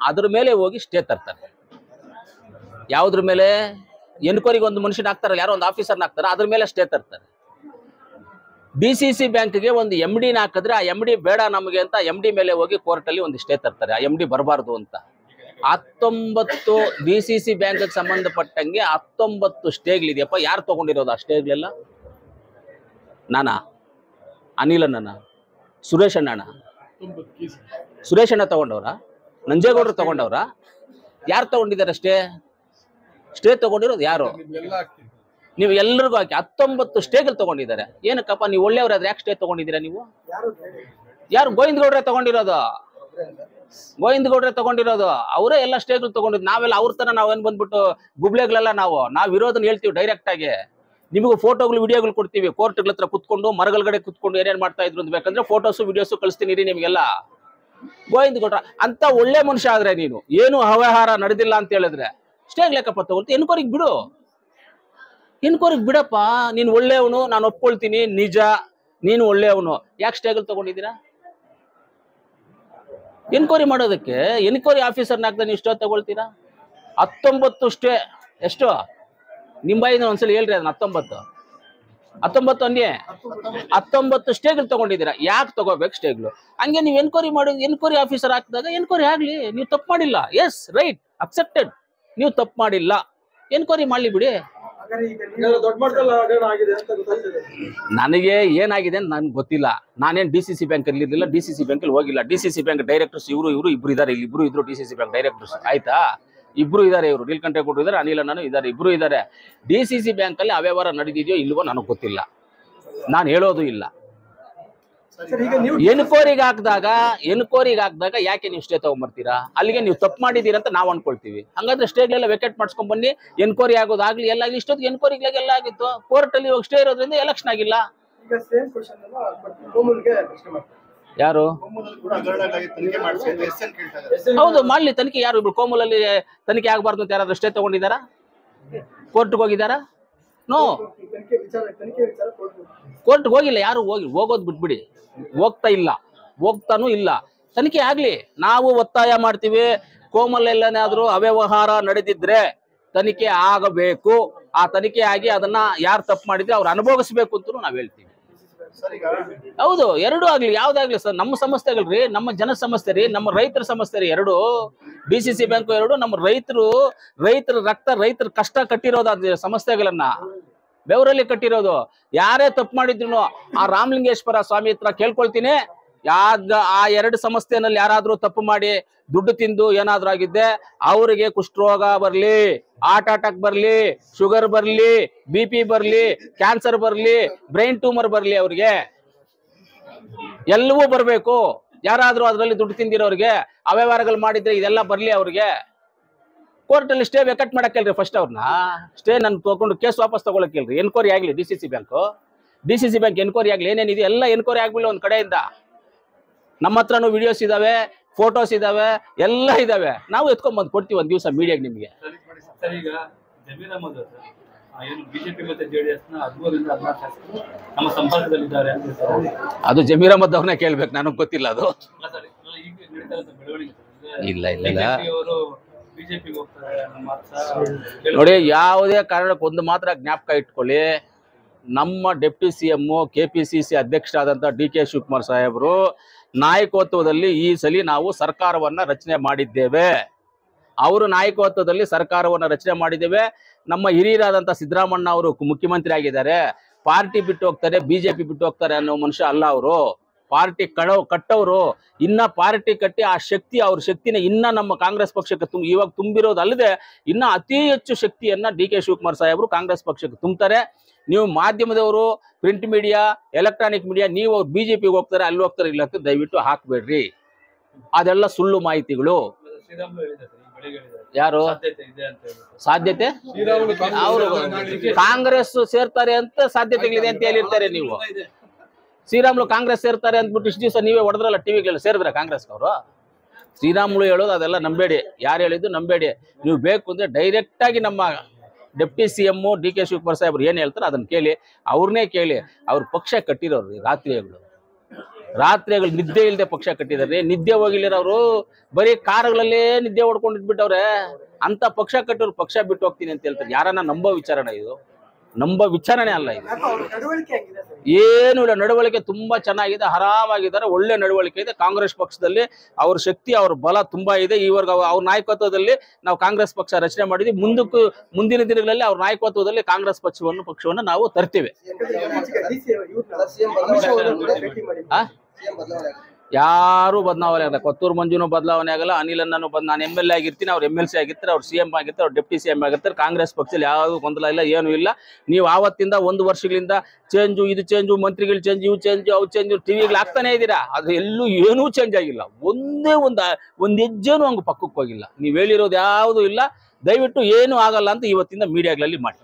ಅದ್ರ ಮೇಲೆ ಹೋಗಿ ಸ್ಟೇ ತರ್ತಾರೆ. ಯಾವುದ್ರ ಮೇಲೆ? ಎನ್ಕ್ವೈರಿಗೆ ಒಂದು ಮನುಷ್ಯನ ಹಾಕ್ತಾರಲ್ಲ, ಯಾರೋ ಒಂದು ಆಫೀಸರ್ನ ಹಾಕ್ತಾರೆ, ಅದ್ರ ಮೇಲೆ ಸ್ಟೇ ತರ್ತಾರೆ. DCC ಬ್ಯಾಂಕ್ಗೆ ಒಂದು MDನ ಹಾಕಿದ್ರೆ ಆ MD ಬೇಡ ನಮಗೆ ಅಂತ MD ಮೇಲೆ ಹೋಗಿ ಕೋರ್ಟಲ್ಲಿ ಒಂದು ಸ್ಟೇ ತರ್ತಾರೆ, ಆ MD ಬರಬಾರ್ದು ಅಂತ. 19 DCC ಬ್ಯಾಂಕ್ಗೆ ಸಂಬಂಧಪಟ್ಟಂಗೆ 19 ಸ್ಟೇಗಳಿದೆಯಪ್ಪ. ಯಾರು ತಗೊಂಡಿರೋದು ಆ ಸ್ಟೇಗಳೆಲ್ಲ? ನಾನಾ? ಅನಿಲಣ್ಣ? ಸುರೇಶ್ ಅಣ್ಣ? ಸುರೇಶ್ ಅಣ್ಣ ತಗೊಂಡವ್ರ? ನಂಜೇಗೌಡರು ತಗೊಂಡವ್ರ? ಯಾರು ತಗೊಂಡಿದ್ದಾರೆ ಸ್ಟೇ? ಸ್ಟೇ ತಗೊಂಡಿರೋದು ಯಾರು? ನೀವು ಎಲ್ಲರಿಗೂ ಹಾಕಿ 19 ಸ್ಟೇಗಳು ತಗೊಂಡಿದ್ದಾರೆ. ಏನಕ್ಕಪ್ಪ ನೀವು ಒಳ್ಳೆಯವ್ರಾದ್ರೆ ಯಾಕೆ ಸ್ಟೇ ತಗೊಂಡಿದ್ದೀರಾ ನೀವು? ಯಾರು? ಗೋವಿಂದಗೌಡ್ರೆ ತಗೊಂಡಿರೋದು, ಗೋವಿಂದಗೌಡ್ರೆ ತಗೊಂಡಿರೋದು. ಅವರೇ ಎಲ್ಲ ಸ್ಟೇಗಳು ತಗೊಂಡಿದ್ದು. ನಾವೆಲ್ಲ ಅವ್ರ ತರ ನಾವೇನ್ ಬಂದ್ಬಿಟ್ಟು ಗುಬ್ಳೆಗಳೆಲ್ಲ ನಾವು ಇರೋದನ್ನ ಹೇಳ್ತೀವಿ ಡೈರೆಕ್ಟ್ ಆಗಿ. ನಿಮಗೂ ಫೋಟೋಗಳು ವಿಡಿಯೋಗಳು ಕೊಡ್ತೀವಿ. ಕೋರ್ಟ್ಗಳ ಹತ್ರ ಕುತ್ಕೊಂಡು ಮರಗಳಗಡೆ ಕುತ್ಕೊಂಡು ಏನೇನ್ ಮಾಡ್ತಾ ಇದ್ರು ಅಂತ ಬೇಕಂದ್ರೆ ಫೋಟೋಸು ವಿಡಿಯೋಸು ಕಳಿಸ್ತೀನಿ ರೀ ನಿಮ್ಗೆಲ್ಲ. ಗೋವಿಂದಗೌಡ್ರ ಅಂತ ಒಳ್ಳೆ ಮನುಷ್ಯ ಆದ್ರೆ ನೀನು ಏನು ಅವ್ಯವಹಾರ ನಡೆದಿಲ್ಲ ಅಂತ ಹೇಳಿದ್ರೆ ಸ್ಟೇಗ್ ಲೆಕ್ಕಪ್ಪ ತಗೊಳ್ತಿ. ಎನ್ಕ್ವೈರಿಗೆ ಬಿಡು, ಎನ್ಕ್ವೈರಿಗೆ ಬಿಡಪ್ಪ. ನೀನು ಒಳ್ಳೆಯವನು, ನಾನು ಒಪ್ಕೊಳ್ತೀನಿ, ನಿಜ ನೀನು ಒಳ್ಳೆಯವನು. ಯಾಕೆ ಸ್ಟೇಗಳು ತಗೊಂಡಿದ್ದೀರಾ? ಎನ್ಕ್ವೈರಿ ಮಾಡೋದಕ್ಕೆ ಎನ್ಕ್ವೈರಿ ಆಫೀಸರ್ನ ಹಾಕ್ದ ನೀವು ಸ್ಟೇ ತಗೊಳ್ತೀರಾ? 19 ಸ್ಟೇ. ಎಷ್ಟು ನಿಮ್ಮ ಬಾಯಿಂದ ಒಂದ್ಸಲ ಹೇಳ್ರಿ ಅದನ್ನ. 19 ಅನ್ನೇ 19 ಸ್ಟೇಗಳು ತಗೊಂಡಿದ್ದೀರಾ. ಯಾಕೆ ತಗೋಬೇಕು ಸ್ಟೇಗಳು? ಹಂಗೆ ನೀವು ಎನ್ಕ್ವೈರಿ ಮಾಡೋದು, ಎನ್ಕ್ವೈರಿ ಆಫೀಸರ್ ಹಾಕಿದಾಗ ಎನ್ಕ್ವೈರಿ ಆಗ್ಲಿ. ನೀವು ತಪ್ಪು ಮಾಡಿಲ್ಲ, ಎಸ್ ರೈಟ್ ಅಕ್ಸೆಪ್ಟೆಡ್, ನೀವು ತಪ್ಪು ಮಾಡಿಲ್ಲ, ಎನ್ಕ್ವೈರಿ ಮಾಡ್ಲಿ ಬಿಡಿ. ನನಗೆ ಏನಾಗಿದೆ ಅಂತ ನನ್ಗೆ ಗೊತ್ತಿಲ್ಲ. ನಾನೇನು DCC ಬ್ಯಾಂಕ್ ಅಲ್ಲಿ ಇರ್ಲಿಲ್ಲ, DCC ಬ್ಯಾಂಕ್ ಅಲ್ಲಿ ಹೋಗಿಲ್ಲ. DCC ಬ್ಯಾಂಕ್ ಡೈರೆಕ್ಟರ್ಸ್ ಇಬ್ರು ಇದ್ದಾರೆ, ಇಲ್ಲಿ ಇಬ್ರು ಇದ್ರು DCC ಬ್ಯಾಂಕ್ ಡೈರೆಕ್ಟರ್ಸ್. ಆಯ್ತಾ? ಇಬ್ರು ಇದ್ದಾರೆ, ಇವರು ನೀಲಕಂಠೇಗೌಡರು ಇದ್ದಾರೆ, ಅನಿಲ್ ನಾನು ಇದ್ದಾರೆ, ಇಬ್ರು ಇದ್ದಾರೆ. DCC ಬ್ಯಾಂಕ್ ಅಲ್ಲಿ ಅವ್ಯವಹಾರ ನಡೆದಿದೆಯೋ ಇಲ್ವೋ ನನಗೆ ಗೊತ್ತಿಲ್ಲ, ನಾನು ಹೇಳೋದು ಇಲ್ಲ. ಎನ್ಕ್ವೈರಿಗೆ ಹಾಕಿದಾಗ ಯಾಕೆ ನೀವು ಸ್ಟೇ ತಗೊಂಡ್ಬರ್ತೀರಾ? ಅಲ್ಲಿಗೆ ನೀವು ತಪ್ಪು ಮಾಡಿದೀರ ಅಂತ ನಾವು ಅನ್ಕೊಳ್ತೀವಿ. ಹಂಗಾದ್ರೆ ಸ್ಟೇಗಳೆಲ್ಲ ವೆಕೆಟ್ ಮಾಡ್ಸ್ಕೊಂಡ್ ಬನ್ನಿ. ಎನ್ಕ್ವೈರಿ ಆಗೋದಾಗ್ಲಿ, ಎಲ್ಲ ಆಗ್ಲಿ. ಇಷ್ಟೊತ್ತಿಗೆ ಎನ್ಕ್ವೈರಿಗೆಲ್ಲ ಆಗಿತ್ತು. ಕೋರ್ಟ್ ಅಲ್ಲಿ ಹೋಗಿ ಸ್ಟೇ ಇರೋದ್ರಿಂದ ಎಲೆಕ್ಷನ್ ಆಗಿಲ್ಲ. ಯಾರು? ಹೌದು, ಮಾಡ್ಲಿ ತನಿಖೆ. ಯಾರು ಇಬ್ರು ಕೋಮಲಲ್ಲಿ ತನಿಖೆ ಆಗಬಾರ್ದು ಅಂತ ಯಾರಾದ್ರೂ ಸ್ಟೇ ತಗೊಂಡಿದ್ದಾರಾ? ಕೋರ್ಟ್ಗೆ ಹೋಗಿದ್ದಾರಾ? ನೋ, ಕೋರ್ಟ್ಗೆ ಹೋಗಿಲ್ಲ. ಯಾರು ಹೋಗೋದು ಬಿಟ್ಬಿಡಿ, ಹೋಗ್ತಾನೂ ಇಲ್ಲ. ತನಿಖೆ ಆಗ್ಲಿ, ನಾವು ಒತ್ತಾಯ ಮಾಡ್ತೀವಿ. ಕೋಮಲ್ ಎಲ್ಲನಾದ್ರೂ ಅವ್ಯವಹಾರ ನಡೆದಿದ್ರೆ ತನಿಖೆ ಆಗಬೇಕು. ಆ ತನಿಖೆ ಆಗಿ ಅದನ್ನ ಯಾರು ತಪ್ಪು ಮಾಡಿದ್ರೆ ಅವ್ರು ಅನುಭವಿಸ್ಬೇಕು ಅಂತ ನಾವ್ ಹೇಳ್ತೀವಿ. ಹೌದು, ಎರಡೂ ಆಗ್ಲಿ, ಯಾವ್ದಾಗ್ಲಿ ಸರ್. ನಮ್ಮ ಸಮಸ್ಯೆಗಳ್ರಿ, ನಮ್ಮ ಜನ ಸಮಸ್ಯೆ ರೀ, ನಮ್ಮ ರೈತರ ಸಮಸ್ಯೆ ರೀ ಎರಡು. DCC ಬ್ಯಾಂಕ್ ಎರಡು ನಮ್ಮ ರೈತರ ರಕ್ತ, ರೈತರ ಕಷ್ಟ ಕಟ್ಟಿರೋದ ಸಮಸ್ಯೆಗಳನ್ನ ಬೆವರಲ್ಲಿ ಕಟ್ಟಿರೋದು. ಯಾರೇ ತಪ್ಪು ಮಾಡಿದ್ರು ಆ ರಾಮಲಿಂಗೇಶ್ವರ ಸ್ವಾಮಿ ಹತ್ರ ಕೇಳ್ಕೊಳ್ತೀನಿ. ಆ 2 ಸಂಸ್ಥೆನಲ್ಲಿ ಯಾರಾದ್ರೂ ತಪ್ಪು ಮಾಡಿ ದುಡ್ಡು ತಿಂದು ಏನಾದ್ರೂ ಆಗಿದ್ದೆ ಅವರಿಗೆ ಕುಷ್ಠರೋಗ ಬರ್ಲಿ, ಹಾರ್ಟ್ ಅಟ್ಯಾಕ್ ಬರ್ಲಿ, ಶುಗರ್ ಬರ್ಲಿ, BP ಬರ್ಲಿ, ಕ್ಯಾನ್ಸರ್ ಬರ್ಲಿ, ಬ್ರೈನ್ ಟ್ಯೂಮರ್ ಬರ್ಲಿ, ಅವ್ರಿಗೆ ಎಲ್ಲವೂ ಬರ್ಬೇಕು. ಯಾರಾದ್ರೂ ಅದ್ರಲ್ಲಿ ದುಡ್ಡು ತಿಂದಿರೋರಿಗೆ, ಅವ್ಯವಹಾರಗಳು ಮಾಡಿದ್ರೆ ಇದೆಲ್ಲ ಬರ್ಲಿ ಅವ್ರಿಗೆ. ಕೋರ್ಟ್ ಅಲ್ಲಿ ಸ್ಟೇ ವೆಕಟ್ ಮಾಡಕ್ ಹೇಳ್ರಿ ಫಸ್ಟ್. ಅವ್ರನ್ನ ಸ್ಟೇ ನನ್ ತಗೊಂಡು ಕೇಸ್ ವಾಪಸ್ ತಗೊಳಕ್ ಹೇಳ್ರಿ. ಎನ್ಕ್ವೈರಿ ಆಗ್ಲಿ DCC ಬ್ಯಾಂಕ್ ಎನ್ಕ್ವೈರಿ ಆಗ್ಲಿ. ಏನೇನಿದೆ ಎಲ್ಲ ಎನ್ಕ್ವೈರಿ ಆಗ್ಬಿಲ್ಲ ಒಂದ್ ಕಡೆಯಿಂದ. ನಮ್ಮ ಹತ್ರನೂ ವಿಡಿಯೋಸ್ ಇದಾವೆ, ಫೋಟೋಸ್ ಇದಾವೆ, ಎಲ್ಲ ಇದಾವೆ. ನಾವು ಎತ್ಕೊಂಡ್ಬಂದು ಕೊಡ್ತೀವಿ ಒಂದ್ ದಿವಸ ಮೀಡಿಯಾಗೆ ನಿಮ್ಗೆ.
ಈಗ ಜಮೀರ್ ಅಹಮದ್ ಏನು ಬಿಜೆಪಿ ಮತ್ತೆ JDS ನ 13 ರಿಂದ 14 ಶಾಸಕರು ನಮ್ಮ ಸಂಪರ್ಕದಲ್ಲಿದ್ದಾರೆ ಅಂತ ಹೇಳ್ತಾರೆ.
ಅದು ಜಮೀರ್ ಅಹಮದ್ ಅವ್ರನ್ನ ಕೇಳ್ಬೇಕು, ನನಗ್ ಗೊತ್ತಿಲ್ಲ ಅದು.
ಈಗ ನಡೀತಾ ಇರೋ ಬೆಳವಣಿಗೆ
ಇಲ್ಲ
ಅವರು ಬಿಜೆಪಿಗೆ ಹೋಗ್ತಾರೆ ನಮ್ಮ
ನೋಡಿ. ಯಾವುದೇ ಕಾರಣಕ್ಕೆ ಒಂದು ಮಾತ್ರ ಜ್ಞಾಪಕ ಇಟ್ಕೊಳ್ಳಿ. ನಮ್ಮ ಡೆಪ್ಟಿ CM KPCC ಅಧ್ಯಕ್ಷರಾದಂಥ DK ಶಿವಕುಮಾರ್ ಸಾಹೇಬರು ನಾಯಕತ್ವದಲ್ಲಿ ಈ ಸಲ ನಾವು ಸರ್ಕಾರವನ್ನ ರಚನೆ ಮಾಡಿದ್ದೇವೆ. ಅವರು ನಾಯಕತ್ವದಲ್ಲಿ ಸರ್ಕಾರವನ್ನ ರಚನೆ ಮಾಡಿದ್ದೇವೆ. ನಮ್ಮ ಹಿರಿಯರಾದಂಥ ಸಿದ್ದರಾಮಣ್ಣ ಅವರು ಮುಖ್ಯಮಂತ್ರಿ ಆಗಿದ್ದಾರೆ. ಪಾರ್ಟಿ ಬಿಟ್ಟು ಹೋಗ್ತಾರೆ, BJP ಬಿಟ್ಟು ಹೋಗ್ತಾರೆ ಅನ್ನೋ ಮನುಷ್ಯ ಅಲ್ಲ ಅವರು. ಪಾರ್ಟಿ ಕಟ್ಟವರು. ಇನ್ನ ಪಾರ್ಟಿ ಕಟ್ಟಿ ಆ ಶಕ್ತಿ, ಅವ್ರ ಶಕ್ತಿನ ಇನ್ನ ನಮ್ಮ ಕಾಂಗ್ರೆಸ್ ಪಕ್ಷಕ್ಕೆ ಇವಾಗ ತುಂಬಿರೋದಲ್ಲದೆ ಇನ್ನ ಅತಿ ಹೆಚ್ಚು ಶಕ್ತಿಯನ್ನ DK ಶಿವಕುಮಾರ್ ಸಾಹೇಬರು ಕಾಂಗ್ರೆಸ್ ಪಕ್ಷಕ್ಕೆ ತುಂಬ್ತಾರೆ. ನೀವು ಮಾಧ್ಯಮದವರು, ಪ್ರಿಂಟ್ ಮೀಡಿಯಾ, ಎಲೆಕ್ಟ್ರಾನಿಕ್ ಮೀಡಿಯಾ, ನೀವು ಅವ್ರು BJPಗೆ ಹೋಗ್ತಾರೆ, ಅಲ್ಲಿ ಹೋಗ್ತಾರೆ, ಇಲ್ಲ ಅಂತ ದಯವಿಟ್ಟು ಹಾಕ್ಬೇಡ್ರಿ. ಅದೆಲ್ಲ ಸುಳ್ಳು ಮಾಹಿತಿಗಳು. ಯಾರು ಸಾಧ್ಯತೆ? ಅವರು ಕಾಂಗ್ರೆಸ್ ಸೇರ್ತಾರೆ ಅಂತ ಸಾಧ್ಯತೆಗಳಿದೆ ಅಂತ ಹೇಳಿರ್ತಾರೆ. ನೀವು ಶ್ರೀರಾಮುಲು ಕಾಂಗ್ರೆಸ್ ಸೇರ್ತಾರೆ ಅಂದ್ಬಿಟ್ಟು ಇಷ್ಟು ದಿವಸ ನೀವೇ ಹೊಡೆದ್ರಲ್ಲ ಟಿವಿಗೆಲ್ಲ. ಸೇರಿದ್ರೆ ಕಾಂಗ್ರೆಸ್ ಅವರು? ಶ್ರೀರಾಮುಲು ಹೇಳೋದು ಅದೆಲ್ಲ ನಂಬೇಡಿ, ಯಾರು ಹೇಳಿದ್ದು ನಂಬೇಡಿ. ನೀವು ಬೇಕು ಅಂದ್ರೆ ಡೈರೆಕ್ಟ್ ಆಗಿ ನಮ್ಮ ಡೆಪ್ಟಿ CM DK ಶಿವಕುಮಾರ್ ಸಾಹೇಬ್ರು ಏನ್ ಹೇಳ್ತಾರೆ ಅದನ್ನ ಕೇಳಿ, ಅವ್ರನ್ನೇ ಕೇಳಿ. ಅವ್ರ ಪಕ್ಷ ಕಟ್ಟಿರೋರು ರಾತ್ರಿಗಳು ನಿದ್ದೆ ಇಲ್ಲದೆ ಪಕ್ಷ ಕಟ್ಟಿದಾರೆ. ನಿದ್ದೆ ಹೋಗಿಲ್ಲಿರೋರು ಬರೀ ಕಾರುಗಳಲ್ಲೇ ನಿದ್ದೆ ಹೊಡ್ಕೊಂಡಿಟ್ಬಿಟ್ಟವ್ರೆ. ಅಂತ ಪಕ್ಷ ಕಟ್ಟೋರು ಪಕ್ಷ ಬಿಟ್ಟು ಹೋಗ್ತೀನಿ ಅಂತ ಹೇಳ್ತಾರೆ. ಯಾರನ್ನ ನಂಬೋ ವಿಚಾರಣ ಇದು? ನಂಬೋ ವಿಚಾರಣೆ ಅಲ್ಲ ಇದು. ಏನು ಇಲ್ಲ, ನಡವಳಿಕೆ ತುಂಬಾ ಚೆನ್ನಾಗಿದೆ, ಆರಾಮಾಗಿದ್ದಾರೆ, ಒಳ್ಳೆ ನಡವಳಿಕೆ ಇದೆ ಕಾಂಗ್ರೆಸ್ ಪಕ್ಷದಲ್ಲಿ. ಅವ್ರ ಶಕ್ತಿ, ಅವ್ರ ಬಲ ತುಂಬಾ ಇದೆ. ಈವರೆಗೆ ಅವ್ರ ನಾಯಕತ್ವದಲ್ಲಿ ನಾವು ಕಾಂಗ್ರೆಸ್ ಪಕ್ಷ ರಚನೆ ಮಾಡಿದ್ವಿ. ಮುಂದಿನ ದಿನಗಳಲ್ಲಿ ಅವ್ರ ನಾಯಕತ್ವದಲ್ಲಿ ಕಾಂಗ್ರೆಸ್ ಪಕ್ಷವನ್ನು ನಾವು ತರ್ತೀವಿ. ಯಾರು ಬದಲಾವಣೆ ಆಗಲ್ಲ. ಕೊತ್ತೂರು ಮಂಜುನು ಬದಲಾವಣೆ ಆಗಲ್ಲ, ಅನಿಲ್ ಅನ್ನನು ನಾನು MLA ಆಗಿರ್ತೀನಿ, ಅವ್ರು MLC ಆಗಿರ್ತಾರೆ, ಅವ್ರು CM ಆಗಿರ್ತಾರೆ, ಅವ್ರು ಡೆಪ್ಟಿ CM ಆಗಿರ್ತಾರೆ. ಕಾಂಗ್ರೆಸ್ ಪಕ್ಷದಲ್ಲಿ ಯಾವುದು ಗೊಂದಲ ಇಲ್ಲ, ಏನೂ ಇಲ್ಲ. ನೀವು ಆವತ್ತಿಂದ 1 ವರ್ಷಗಳಿಂದ ಚೇಂಜು, ಇದು ಚೇಂಜು, ಮಂತ್ರಿಗಳು ಚೇಂಜ್, ಇವು ಚೇಂಜು, ಅವು ಚೇಂಜು, ಟಿವಿಗಳು ಆಗ್ತಾನೆ ಇದ್ದೀರಾ. ಅದು ಎಲ್ಲೂ ಏನೂ ಚೇಂಜ್ ಆಗಿಲ್ಲ. ಒಂದೇ ಒಂದು ಹೆಜ್ಜೆನೂ ಹಂಗೆ ಪಕ್ಕಕ್ಕೆ ಹೋಗಿಲ್ಲ. ನೀವು ಹೇಳಿರೋದು ಯಾವುದೂ ಇಲ್ಲ. ದಯವಿಟ್ಟು ಏನೂ ಆಗಲ್ಲ ಅಂತ ಇವತ್ತಿಂದ ಮೀಡಿಯಾಗಳಲ್ಲಿ ಮಾಡಿ.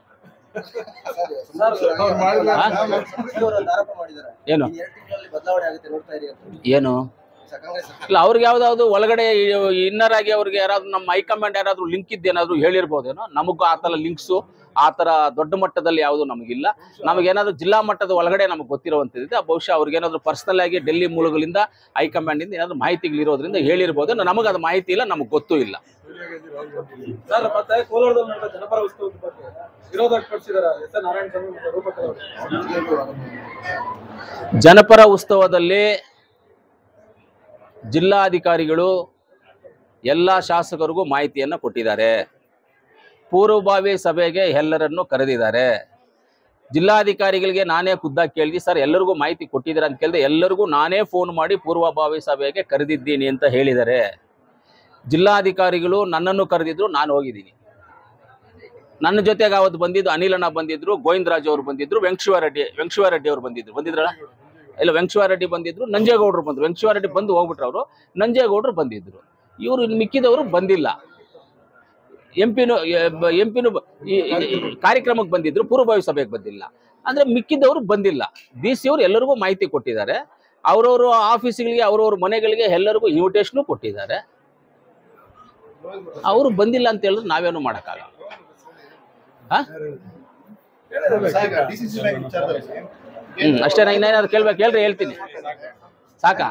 ಏನು ಏನು ಇಲ್ಲ, ಅವ್ರಿಗೆ ಯಾವ್ದಾದ್ರು ಒಳಗಡೆ ಇನ್ನರ್ ಆಗಿ ಅವ್ರಿಗೆ ಯಾರಾದ್ರು ನಮ್ಮ ಹೈಕಮಾಂಡ್ ಯಾರಾದ್ರೂ ಲಿಂಕ್ ಇದ್ದೇನಾದ್ರು ಹೇಳಿರ್ಬೋದೇನೋ. ನಮಗೂ ಆ ತರ ಲಿಂಕ್ಸು ಆ ತರ ದೊಡ್ಡ ಮಟ್ಟದಲ್ಲಿ ಯಾವುದು ನಮಗಿಲ್ಲ. ನಮಗೇನಾದ್ರು ಜಿಲ್ಲಾ ಮಟ್ಟದ ಒಳಗಡೆ ನಮಗೆ ಗೊತ್ತಿರುವಂತದ್ದಿದೆ. ಬಹುಶಃ ಅವ್ರಿಗೇನಾದ್ರು ಪರ್ಸನಲ್ ಆಗಿ ಡೆಲ್ಲಿ ಮೂಲಗಳಿಂದ ಹೈಕಮಾಂಡ್ ಇಂದ ಏನಾದ್ರು ಮಾಹಿತಿಗಳಿರೋದ್ರಿಂದ ಹೇಳಿರ್ಬೋದು. ನಮಗೆ ಅದು ಮಾಹಿತಿ ಇಲ್ಲ, ನಮಗೆ ಗೊತ್ತೂ ಇಲ್ಲ.
ಸರ್, ಮತ್ತೆ ಕೋಲಾರದಲ್ಲಿ ನಡೆದ ಜನಪರ ಉತ್ಸವದ ಬಗ್ಗೆ ವಿರೋಧ ವ್ಯಕ್ತಪಡಿಸಿದ್ದಾರೆ ಎಸ್ ನಾರಾಯಣ ಸ್ವಾಮಿ ಮತ್ತು ರೂಪಕಲಾ ಅವರು.
ಜನಪರ ಉತ್ಸವದಲ್ಲಿ ಜಿಲ್ಲಾಧಿಕಾರಿಗಳು ಎಲ್ಲ ಶಾಸಕರಿಗೂ ಮಾಹಿತಿಯನ್ನು ಕೊಟ್ಟಿದ್ದಾರೆ. ಪೂರ್ವಭಾವಿ ಸಭೆಗೆ ಎಲ್ಲರನ್ನು ಕರೆದಿದ್ದಾರೆ. ಜಿಲ್ಲಾಧಿಕಾರಿಗಳಿಗೆ ನಾನೇ ಖುದ್ದಾಗಿ ಕೇಳಿದೆ, ಸರ್ ಎಲ್ಲರಿಗೂ ಮಾಹಿತಿ ಕೊಟ್ಟಿದ್ದೀರಾ ಅಂತ ಕೇಳಿದೆ. ಎಲ್ಲರಿಗೂ ನಾನೇ ಫೋನ್ ಮಾಡಿ ಪೂರ್ವಭಾವಿ ಸಭೆಗೆ ಕರೆದಿದ್ದೀನಿ ಅಂತ ಹೇಳಿದ್ದಾರೆ. ಜಿಲ್ಲಾಧಿಕಾರಿಗಳು ನನ್ನನ್ನು ಕರೆದಿದ್ರು, ನಾನು ಹೋಗಿದ್ದೀನಿ. ನನ್ನ ಜೊತೆಗೆ ಅವತ್ತು ಬಂದಿದ್ದು ಅನಿಲಣ್ಣ ಬಂದಿದ್ರು, ಗೋವಿಂದರಾಜ್ ಅವರು ಬಂದಿದ್ರು, ವೆಂಕಟೇಶ್ವರರೆಡ್ಡಿ ಅವರು ಬಂದಿದ್ರಲ್ಲ, ಇಲ್ಲ ವೆಂಕಟೇಶ್ವರರೆಡ್ಡಿ ಬಂದಿದ್ರು, ನಂಜೇಗೌಡರು ಬಂದ್ರು. ವೆಂಕಟೇಶ್ವರರೆಡ್ಡಿ ಬಂದು ಹೋಗ್ಬಿಟ್ರು, ಅವರು ನಂಜೇಗೌಡರು ಬಂದಿದ್ರು. ಇವರು ಮಿಕ್ಕಿದವರು ಬಂದಿಲ್ಲ. ಎಂಪಿನೂ ಕಾರ್ಯಕ್ರಮಕ್ಕೆ ಬಂದಿದ್ರು, ಪೂರ್ವಭಾವಿ ಸಭೆಗೆ ಬಂದಿಲ್ಲ. ಅಂದ್ರೆ ಮಿಕ್ಕಿದವರು ಬಂದಿಲ್ಲ. DC ಅವರು ಎಲ್ಲರಿಗೂ ಮಾಹಿತಿ ಕೊಟ್ಟಿದ್ದಾರೆ. ಅವರವರು ಆಫೀಸ್ಗಳಿಗೆ, ಅವರವ್ರ ಮನೆಗಳಿಗೆ ಎಲ್ಲರಿಗೂ ಇನ್ವಿಟೇಷನ್ ಕೊಟ್ಟಿದ್ದಾರೆ. ಅವರು ಬಂದಿಲ್ಲ ಅಂತ ಹೇಳಿದ್ರೆ ನಾವೇನು ಮಾಡೋಕ್ಕಾಗಲ್ಲ. ಅಷ್ಟೇ. ಇನ್ನೇನಾದ್ರು ಕೇಳ್ಬೇಕು ಹೇಳ್ರಿ, ಹೇಳ್ತೀನಿ. ಸಾಕಾ?